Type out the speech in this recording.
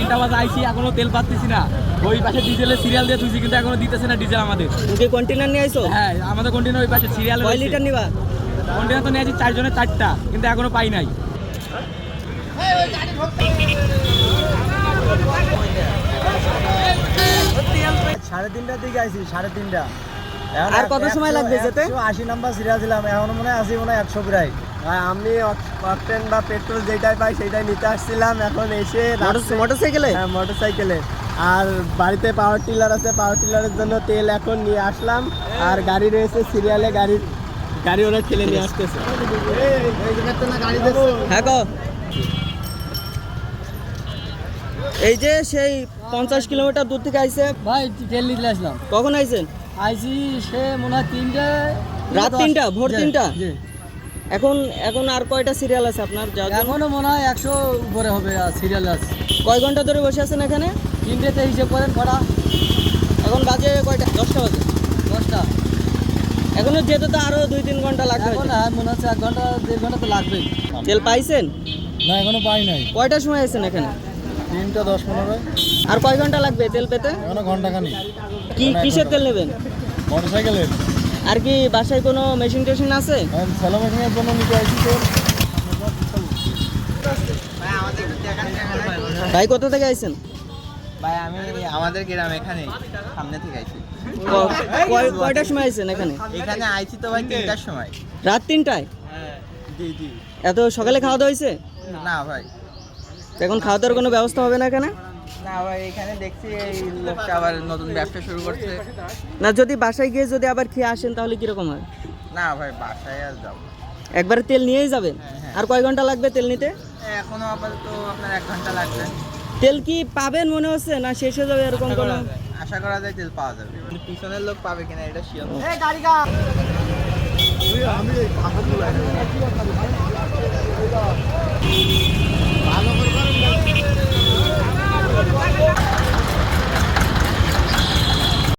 3টা বাজে আইছি, এখনো তেল পাচ্ছি না। ওই পাশে ডিজেলের সিরিয়াল দিয়ে তুইছি, কিন্তু এখনো দিতেছে না ডিজেল আমাদের। তুমি কন্টেনার নিয়ে আইছো? হ্যাঁ, আমাদের কন্টেনার ওই পাশে সিরিয়াল। কয় লিটার নিবা? কন্টেনার তো নিয়ে আছি 4 জনের 4টা, কিন্তু এখনো পাই নাই। সাড়ে 3টার দিকে আইছি, 3:30। আর কত সময় লাগবে যেতে? 80 নাম্বার সিরিয়াল ছিলাম, এখন মনে হয় আছি 100 প্রায়। আমি অকটেন বা পেট্রোল যেটাই পাই সেটাই নিতে আসছিলাম। এখন এসে মোটরসাইকেলে? হ্যাঁ, মোটরসাইকেলে। আর বাড়িতে পাওয়ার টিলার আছে, পাওয়ার টিলারের জন্য তেল এখন নিয়ে আসলাম। আর গাড়ি রয়েছে সিরিয়ালে, গাড়ি ওরা ঠেলে নিয়ে আসতেছে। হ্যাঁ গো। এই যে সেই 50 কিলোমিটার দূর থেকে আইছে ভাই তেল নিতে আসলাম। কখন আইছেন? আইছি সে মনে হয় 3টা, রাত 3টা, ভোর 3টা। এখন আর কয়টা সিরিয়াল আছে আপনার? এখনো মনে হয় 100 উপরে হবে সিরিয়াল আছে। কয় ঘন্টা ধরে বসে আছেন এখানে? 3টেতে হিসেব করেন কটা? এখন বাজে কয়টা? 10টা বাজে। 10টা। এখনো যেতে তো আরো 2-3 ঘন্টা লাগবে। এখন হ্যাঁ, মনে হচ্ছে 1 ঘন্টা 1.5 ঘন্টা তো লাগবেই। তেল পাইছেন? না, এখনো পাই নাই। কয়টার সময় আছেন এখানে? 3:10-15। আর কয় ঘন্টা লাগবে তেল পেতে? এখনো ঘন্টাখানি। কিসের তেল নেবেন? মোটরসাইকেলের। আর কি বাসায় কোনো মেশিন টেশিন আছে? সেলো মেশিনের জন্য নিতে আইছি তেল। ভাই কোথা থেকে আইছেন? ভাই আমি আমাদের গ্রাম এখানে সামনে থেকে আইছি। কয়টার সময় আইছেন এখানে? এখানে আইছি তো ভাই 3টার সময়। রাত 3টায়? জি জি। এত সকালে খাওয়া দাওয়া হয়েছে? না ভাই, এখন খাওয়া দাওয়ার কোনো ব্যবস্থা হবে না এখানে? না ভাই, এখানে দেখছি এই লোকটা আবার নতুন ব্যবসা শুরু করছে। না, যদি বাসায় গিয়ে যদি আবার খেয়ে আসেন তাহলে কিরকম হয়? না ভাই, বাসায় আর যাবো। একবারে তেল নিয়েই যাবেন? হ্যাঁ। আর কয় ঘন্টা লাগবে তেল নিতে? এখনো আপাতত আপনার 1 ঘন্টা লাগবে। তেল কি পাবেন মনে হচ্ছে, না শেষ হয়ে যাবে এরকম কোনো? আশা করা যায় তেল পাওয়া যাবে, কিন্তু পিছনের লোক পাবে কিনা এটা শিওর। আমি